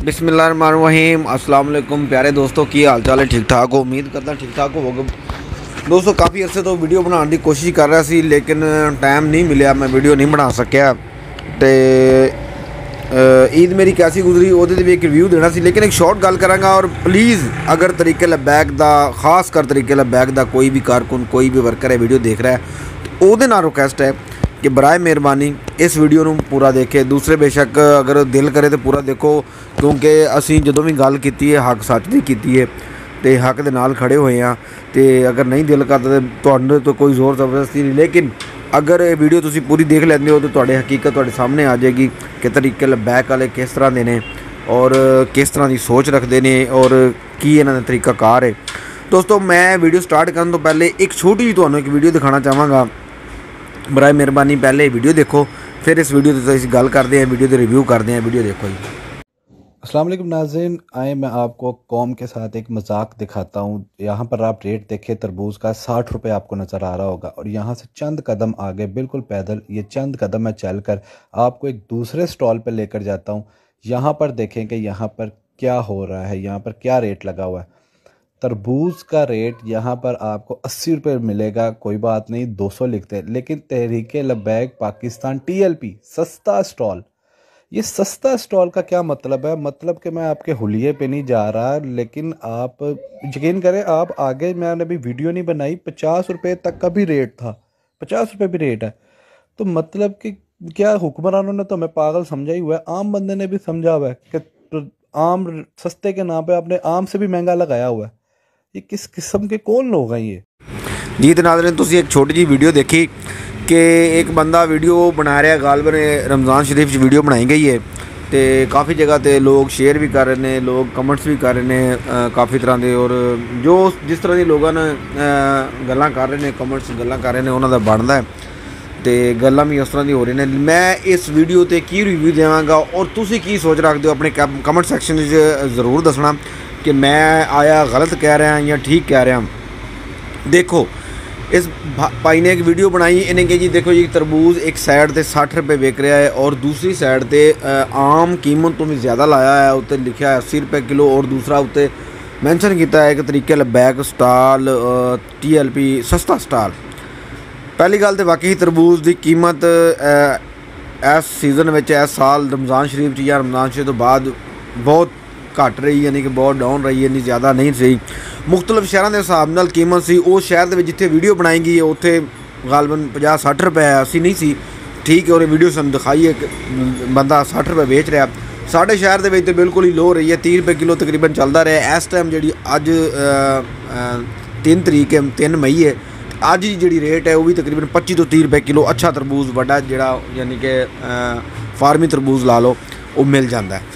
बिस्मिल्लाहिर्रहमानिर्रहीम अस्सलाम वालेकुम प्यारे दोस्तों की हाल चाल है। ठीक ठाक हो, उम्मीद करता ठीक ठाक होवोगे। दोस्तों काफ़ी अरसे तो वीडियो बनाने की कोशिश कर रहा सी लेकिन टाइम नहीं मिलया, मैं वीडियो नहीं बना सकिया। तो ईद मेरी कैसी गुजरी वो भी एक रिव्यू देना सी, लेकिन एक शॉर्ट गल करांगा। और प्लीज़ अगर तरीके लबैक दा खास कर तरीके लबैक दा कोई भी कारकुन कोई भी वर्कर है वीडियो देख रहा है तो वो रिक्वेस्ट है कि बराए मेहरबानी इस वीडियो को पूरा देखे। दूसरे बेशक अगर दिल करे तो पूरा देखो, क्योंकि असी जो भी गल की है हक सच की की है तो हक दे नाल खड़े हुए हैं। तो अगर नहीं दिल करता तो कोई जोर ज़बरदस्ती नहीं, लेकिन अगर ये वीडियो तुसी पूरी देख लेंदे हो तो तुहाडे हकीकत तुहाडे सामने आ जाएगी कि तरीके लबैक वाले किस तरह के ने और किस तरह की सोच रखते हैं और की इन्हां दा तरीका कार है। दोस्तों मैं वीडियो स्टार्ट करने तो पहले एक छोटी जी तुहानूं एक वीडियो दिखाना चाहांगा। बराए मेहरबानी पहले वीडियो देखो, फिर इस वीडियो की असीं गल करते हैं, वीडियो की रिव्यू करते हैं। वीडियो देखो जी। अस्सलाम वालेकुम नाज़रीन, आए मैं आपको कौम के साथ एक मजाक दिखाता हूँ। यहाँ पर आप रेट देखिए तरबूज का 60 रुपये आपको नज़र आ रहा होगा, और यहाँ से चंद कदम आगे बिल्कुल पैदल ये चंद कदम मैं चलकर आपको एक दूसरे स्टॉल पर लेकर जाता हूँ। यहाँ पर देखें कि यहाँ पर क्या हो रहा है, यहाँ पर क्या रेट लगा हुआ है। तरबूज का रेट यहाँ पर आपको 80 रुपये मिलेगा, कोई बात नहीं 200 लिखते हैं, लेकिन तहरीके लबैक पाकिस्तान TLP सस्ता स्टॉल। ये सस्ता स्टॉल का क्या मतलब है? मतलब कि मैं आपके हुलिये पे नहीं जा रहा, लेकिन आप यकीन करें आप आगे मैंने अभी वीडियो नहीं बनाई, 50 रुपये तक का भी रेट था, 50 रुपये भी रेट है। तो मतलब कि क्या हुक्मरानों ने तो हमें पागल समझा ही हुआ है, आम बंदे ने भी समझा हुआ है कि आम सस्ते के नाम पे आपने आम से भी महंगा लगाया हुआ है। ये किस किस्म के कौन लोग हैं ये जी। तो नाज़रीन तुसी एक छोटी जी वीडियो देखी कि एक बंदा वीडियो बना रहा, गालबन रमज़ान शरीफ वीडियो बनाई गई है तो काफ़ी जगह पे लोग शेयर भी कर रहे हैं, लोग कमेंट्स भी कर रहे हैं काफ़ी तरह के, और जो जिस तरह के लोगों ने गल्लां कर रहे हैं कमेंट्स गल्लां कर रहे हैं उन्होंने बनता है तो गल्लां भी उस तरह की हो रही हैं। मैं इस वीडियो ते की रिव्यू देवांगा और तुसी की सोच रखते हो अपने कमेंट सैक्शन ज़रूर दसना कि मैं आया गलत कह रहा या ठीक कह रहा। देखो इस भाई ने एक वीडियो बनाई, इन्हें कहा जी देखो जी तरबूज एक साइड से 60 रुपये बिक रहा है और दूसरी साइड से आम कीमत तो भी ज़्यादा लाया है, उत्ते लिखा है 80 रुपये किलो, और दूसरा उत्ते मैंशन किया है कि तरीके लबैक स्टाल TLP सस्ता स्टाल। पहली गल तो वाकई तरबूज की कीमत इस सीजन में इस साल रमज़ान शरीफ या रमज़ान शरीफ तो बाद बहुत घट रही, यानी कि बहुत डाउन रही है, इन्नी ज़्यादा नहीं सही। मुख्तलिफ शहरों के हिसाब नाल कीमत सी, उस शहर के जिथे वीडियो बनाई गई है उत्थे गालबन 50-60 रुपये है, 80 नहीं सी, ठीक है। और वीडियो सानूं दिखाई है बंदा 60 रुपये बेच रहा। साढ़े शहर के तो बिल्कुल ही लो रही है, 30 रुपये किलो तकरीबन चलता रहा। इस टाइम जी अज 3 तरीक है, 3 मई है, अज जी रेट है वह भी तकरीबन 25 तो 30 रुपये किलो अच्छा तरबूज वड्डा जिहड़ा यानी कि फार्मी तरबूज ला लो वो मिल जाता है।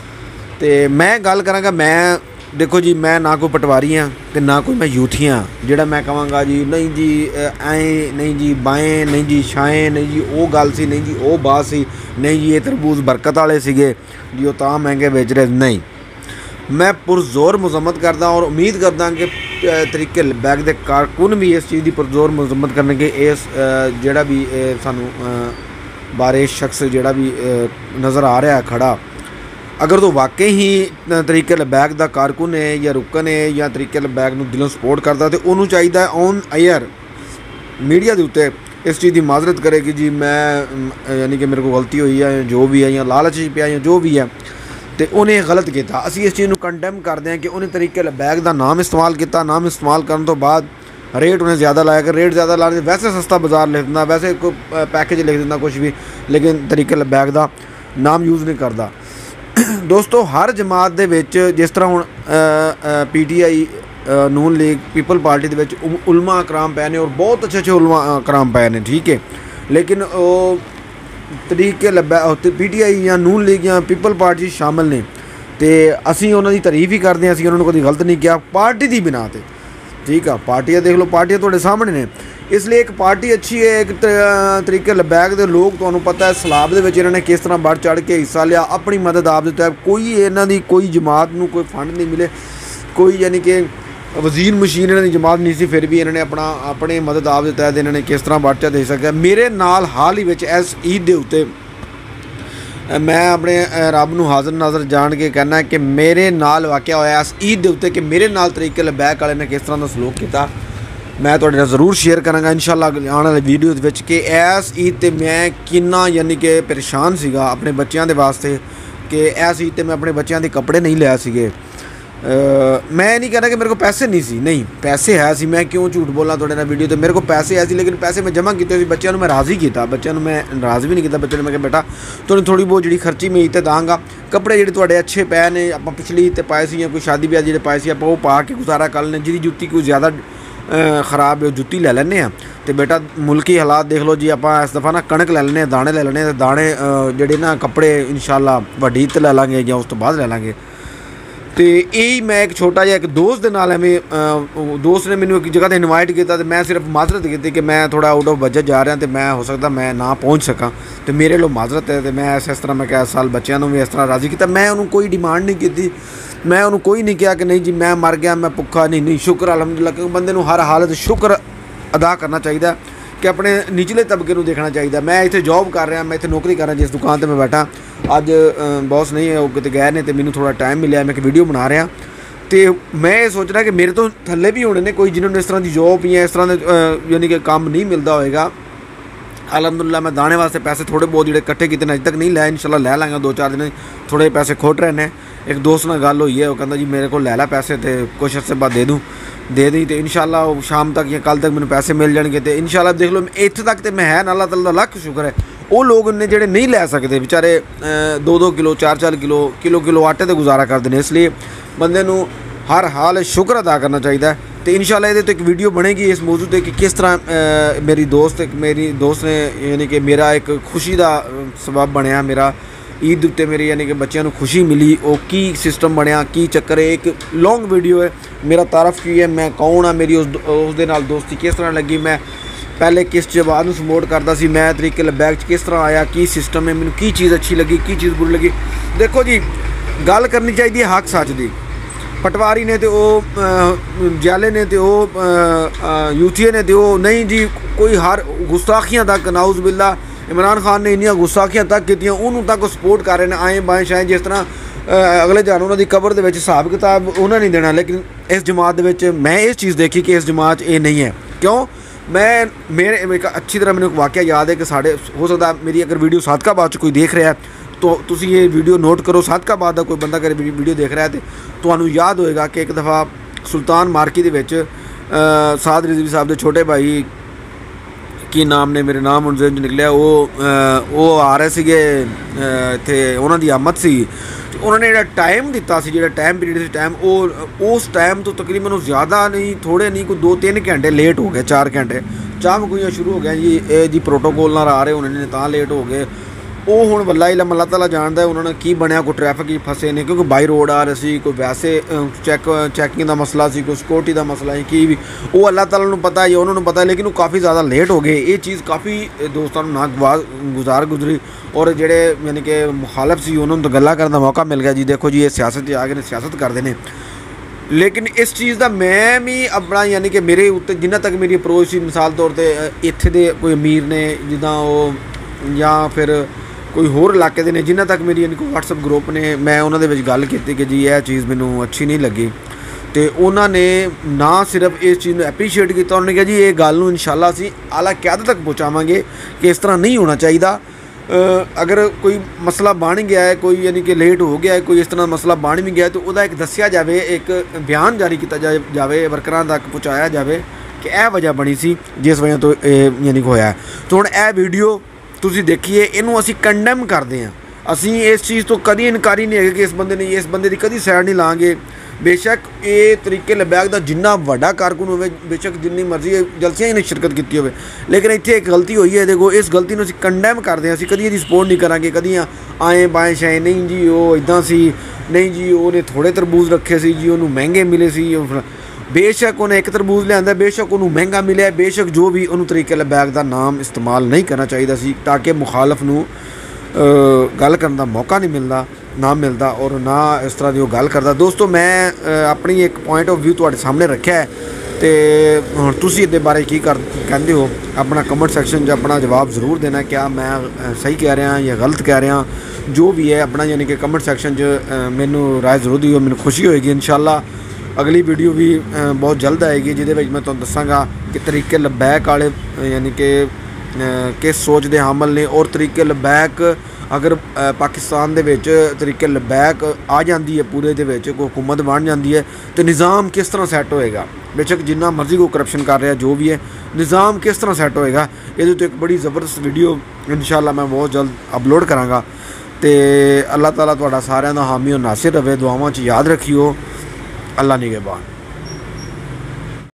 तो मैं गल करांगा, मैं देखो जी मैं ना कोई पटवारी हाँ तो ना कोई मैं यूथी हाँ जिहड़ा मैं कहांगा जी नहीं जी ऐं नहीं जी बाएँ नहीं जी छाएँ नहीं जी वो गल सी नहीं जी वो बात सी नहीं जी ये तरबूज बरकत वाले सीगे जी वो तां महंगे बेच रहे। नहीं, मैं पुरजोर मजम्मत करदा और उम्मीद करदा कि तरीके लबैक के कारकुन भी इस चीज़ की पुरजोर मजम्मत करने के इस जिहड़ा भी सानू बारे शख्स जिहड़ा भी नज़र आ रहा है खड़ा, अगर तो वाकई ही तरीके लबैक का कारकुन है या रुकन है या तरीके लबैक को दिलों सपोर्ट करता तो उन्होंने चाहिए ऑन एयर मीडिया के उत्ते इस चीज़ की माजरत करे कि जी मैं यानी कि मेरे को गलती हुई है जो भी है या लालच पिया या जो भी है तो उन्हें गलत किया। असी इस चीज़ को कंडेम करते हैं कि उन्हें तरीके लबैक का नाम इस्तेमाल किया, नाम इस्तेमाल करने तो बाद रेट उन्हें ज़्यादा लाया कर, रेट ज़्यादा लाने वैसे सस्ता बाजार लिख देना, वैसे कोई पैकेज लिख देना कुछ भी, लेकिन तरीके लबैक का नाम यूज़ नहीं करता। दोस्तों हर जमात दे विच जिस तरह हुण PTI नून लीग पीपल पार्टी दे विच उलमा अकराम पे ने और बहुत अच्छे उलमा अकराम पे ने, ठीक है, लेकिन वो तरीके लबैक PTI या नून लीग या पीपल पार्टी शामिल ने तो असी उन्हों की तारीफ ही करते हैं, असी उन्होंने कभी गलत नहीं किया पार्टी की बिना ते, ठीक है। पार्टियां देख लो, पार्टियां तुहाडे सामने ने, इसलिए एक पार्टी अच्छी है, एक तरीके लबैक के लोग तुहानूं पता है सलाब दे विच इन्होंने किस तरह बढ़ चढ़ के हिस्सा लिया, अपनी मदद आप देता है, कोई इन्हां दी कोई जमात नूं कोई फंड नहीं मिले, कोई यानी कि वजीर मशीन इन्हां दी जमात नहीं सी, फिर भी इन्होंने अपनी मदद आप देता है, इन्होंने किस तरह बढ़ चढ़ दे सकिया। मेरे नाल हाल ही विच इस ईद दे उत्ते मैं अपने रब नूं हाज़र नाज़र जान के कहना कि मेरे नाल वाक़या होया इस ईद दे उत्ते कि मेरे नाल तरीके लबैक वाले ने किस तरह का सलूक किया। मैं तुहाडे नाल ज़रूर शेयर करांगा इंशाअल्लाह आने वाली वीडियो दे विच कि इस ईद ते मैं किन्ना यानी कि परेशान सीगा अपने बच्चों के वास्ते कि इस ईद ते मैं अपने बच्चों के कपड़े नहीं लिया सीगे। मैं नहीं कहना कि मेरे को पैसे नहीं सी, नहीं पैसे है सी, मैं क्यों झूठ बोलना थोड़े ना वीडियो तो मेरे को पैसे है सी, लेकिन पैसे मैं जमा किए बच्चों मैं राज़ी किया, बच्चों मैं नाराज़ भी नहीं किया। बच्चों ने मैं बेटा तुहानूं थोड़ी बहुत जी खर्ची मैं ईद ते दांगा, कपड़े जिहड़े तुहाडे अच्छे पै ने आपां पिछली ईद ते पाए सी, कोई शादी ब्याह जिहड़े पाए सी आपां ओह पा के गुजारा कर लें। जिहदी जुत्ती कोई ज़्यादा खराब है जुत्ती ले लैंदे आं ते बेटा मुल्की हालात देख लो जी, आपां इस दफ़ा ना कणक ले लैंदे, दाने ले लैंदे, दाने जिहड़े ना कपड़े इंशाअल्लाह वड्डी ईद ते ले लांगे जां उस तो बाद ले लांगे। तो यही मैं एक छोटा जिहा एक दोस्त दे नाल एवें दोस्त ने मैनूं एक जगह ते इनवाइट किया तो मैं सिर्फ माजरत की कि मैं थोड़ा आउट ऑफ बजट जा रहा तो मैं हो सकता मैं ना पहुँच सका, तो मेरे लो माजरत है। तो मैं इस तरह मैं क्या साल बच्चों भी इस तरह राज़ी किया, मैं उन्होंने कोई डिमांड नहीं की, मैं उन्होंने कोई नहीं कहा कि नहीं जी मैं मर गया मैं भुखा नहीं शुक्र अलहमदुलिल्लाह, क्योंकि बंदे नूं हर हालत शुक्र अदा करना चाहिए कि अपने निचले तबके को देखना चाहिए। मैं इतने जॉब कर रहा, मैं इतने नौकरी कर रहा, जिस दुकान पर मैं बैठा अज बॉस नहीं है कितने गए ने तो मैंने थोड़ा टाइम मिले, मैं एक वीडियो बना रहा तो मैं ये सोच रहा कि मेरे तो थल्ले भी होने ने कोई जिन्होंने इस तरह की जॉब या इस तरह के यानी कि काम नहीं मिलता होएगा। अलहमदुलिल्लाह मैं दाने वास्ते पैसे थोड़े बहुत जो इकट्ठे किए अज तक नहीं लै, इंशाल्लाह लै लाँगा 2-4 दिन, थोड़े पैसे खोट रहे हैं। एक दोस्त नाल गल हुई है, वो कहता जी मेरे को लै ला पैसे तो कुछ अर्से बाद दे दी तो इंशाल्लाह शाम तक या कल तक मैंने पैसे मिल जाएंगे। तो इंशाल्लाह देख लो इत्थे तक तो मैं है ना, अल्लाह ताला दा लख शुक्र है। वो लोग ने जेह्ड़े नहीं लै सकते बेचारे 2-2 किलो 4-4 किलो आटे ते गुजारा करते हैं, इसलिए बंदे नूं हर हाल शुक्र अदा करना चाहिए। तो इंशाल्लाह ये तो एक वीडियो बनेगी इस मौजू पर कि किस तरह मेरी दोस्त ने यानी कि मेरा एक खुशी का सबब बनया, मेरा ईद उत्ते मेरी यानी कि बच्चों को खुशी मिली, वो की सिस्टम बनया की चक्कर है। एक लॉन्ग वीडियो है, मेरा तारफ़ की है, मैं कौन हाँ, मेरी उस दे नाल दोस्ती किस तरह लगी, मैं पहले किस जवाब में सपोर्ट करता सी, मैं तरीके लबैक किस तरह आया, की सिस्टम है, मैंने की चीज़ अच्छी लगी की चीज़ बुरी लगी। देखो जी गल करनी चाहिए हक सच की, पटवारी ने तो जाले ने तो यूथिए ने तो नहीं जी, कोई हर गुस्ताखियाँ तक नाउज़ बिल्ला इमरान खान ने इन्नियां गुस्ताखियां तक कीतियां, उन्होंने तक सपोर्ट कर रहे हैं आए बाएँ शाएँ, जिस तरह अगले जान उन्होंने कबर के हिसाब किताब उन्हें नहीं देना। लेकिन इस जमात के मैं इस चीज़ देखी कि इस जमात ये नहीं है, क्यों मैं मेरे एक अच्छी तरह मैंने एक वाक़या याद है कि साढ़े हो सकता मेरी अगर वीडियो सादकाबाद कोई देख रहा है तो तुम ये वीडियो नोट करो, सादकाबाद का कोई बंदा अगर वीडियो देख रहा है तो तुहानूं याद होएगा कि एक दफ़ा सुल्तान मार्की के साद रिजवी साहब के छोटे भाई की नाम ने मेरे नाम उनसे निकलिया, वो आ रहे थे इत्थे उन्होंने आमद सी, उन्होंने जो टाइम दिता सी, जो टाइम पीरियड से टाइम उस टाइम तो तकरीबन ज़्यादा नहीं थोड़े नहीं कोई 2-3 घंटे लेट हो गए, 4 घंटे चाह कोई शुरू हो गया जी प्रोटोकॉल ना आ रहे उन्होंने तो लेट हो गए। वो हुण वल्ला इलम अल्लाह ताला जानदा है उन्होंने की बनया, कोई ट्रैफिक फसे ने क्योंकि बाई रोड आ रहे सी, कोई वैसे चैकिंग का मसला सी, कोई सिक्योरिटी का मसला है की भी वो अल्लाह ताला नूं पता है उन्होंने पता है, लेकिन वो काफ़ी ज़्यादा लेट हो गए। ये चीज़ काफ़ी दोस्तों ना गुजरी और जेड़े यानी कि मुखालफ सी उन्होंने तो गल्लां करने का मौका मिल गया जी। देखो जी ये सियासत आ गए सियासत करते हैं, लेकिन इस चीज़ का मैं भी अपना यानी कि मेरे उत्ते जिन्ना तक मेरी अप्रोच सी, मिसाल तौर पर इत्थे दे कोई अमीर ने जिदा वो या फिर कोई होर इलाके दे ने जिन्ना तक मेरी यानी कोई व्हाट्सएप ग्रुप ने मैं उन्होंने गल की कि जी यह चीज़ मैनू अच्छी नहीं लगी, तो उन्होंने ना सिर्फ इस चीज़ को एप्रीशिएट किया, उन्होंने कहा जी ये गल इंशाल्लाह असीं आला क़यादत तक पहुँचावांगे कि इस तरह नहीं होना चाहिए। अगर कोई मसला बन गया है, कोई यानी कि लेट हो गया है, कोई इस तरह मसला बन भी गया है तो वह एक दसिया जाए, एक बयान जारी किया जाए, वर्करां तक पहुँचाया जाए कि यह वजह बनी सी जिस वजह तो यानी कि होया है। तो हुण यह वीडियो तुसीं देखिए, इनू असीं कंडैम करते हैं, असीं इस चीज़ तो कभी इनकारी नहीं है कि इस बंदे की कभी सैड नहीं लाँगे। बेशक ये तरीके लबैक का जिन्ना वड्डा कारकुन हो, बेशक जिन्नी मर्जी जलसियां ने शिरकत की हो, लेकिन इत्थे एक गलती हुई है। देखो इस गलती को असीं कंडैम करते हैं, असीं कभी इसकी सपोर्ट नहीं करांगे, कभी आए बाएँ शाए नहीं जी वो इदां सी, नहीं जी उन्हें थोड़े तरबूज रखे सी जी उन्होंने महंगे मिले सी, बेशक उन्हें एक तरबूज लिया, बेशक उन्होंने महंगा मिले, बेशक जो भी उन्होंने तरीके लबैक का नाम इस्तेमाल नहीं करना चाहिए सी, ताकि मुखालफ नूं गल करने का मौका नहीं मिलता और ना इस तरह की वो गल करता। दोस्तों मैं अपनी एक पॉइंट ऑफ व्यू तुहाडे सामने रखा है ਤੇ ਹੁਣ ਤੁਸੀਂ ਇਹਦੇ ਬਾਰੇ ਕੀ ਕਹਿੰਦੇ ਹੋ? ਆਪਣਾ ਕਮੈਂਟ ਸੈਕਸ਼ਨ 'ਚ ਆਪਣਾ ਜਵਾਬ ਜ਼ਰੂਰ ਦੇਣਾ। ਕਿਆ ਮੈਂ ਸਹੀ ਕਹਿ ਰਿਹਾ ਜਾਂ ਗਲਤ ਕਹਿ ਰਿਹਾ? ਜੋ ਵੀ ਹੈ ਆਪਣਾ ਯਾਨੀ ਕਿ ਕਮੈਂਟ ਸੈਕਸ਼ਨ 'ਚ ਮੈਨੂੰ ਰਾਏ ਜ਼ਰੂਰ ਦਿਓ, ਮੈਨੂੰ ਖੁਸ਼ੀ ਹੋਏਗੀ। ਇਨਸ਼ਾਅੱਲਾ ਅਗਲੀ ਵੀਡੀਓ ਵੀ ਬਹੁਤ ਜਲਦ ਆਏਗੀ, ਜਿਹਦੇ ਵਿੱਚ ਮੈਂ ਤੁਹਾਨੂੰ ਦੱਸਾਂਗਾ ਕਿ ਤਰੀਕੇ ਲਬੈਕ ਵਾਲੇ ਯਾਨੀ ਕਿ ਕਿਸ ਸੋਚ ਦੇ ਹਾਮਲ ਨੇ, ਔਰ ਤਰੀਕੇ ਲਬੈਕ अगर पाकिस्तान दे विच तरीके लबैक आ जाती है, पूरे दे विच कोई हुकूमत बन जाती है, तो निज़ाम किस तरह सैट होएगा। बेशक जिन्ना मर्जी कोई करप्शन कर रहा जो भी है, निज़ाम किस तरह सैट होएगा, ये तो एक बड़ी ज़बरदस्त वीडियो इंशाअल्लाह मैं बहुत जल्द अपलोड कराँगा। तो अल्लाह ताला तुहाडा सारिआं दा हामी और नासिर रहे, दुआवां च याद रखियो। अल्लाह निगहबान।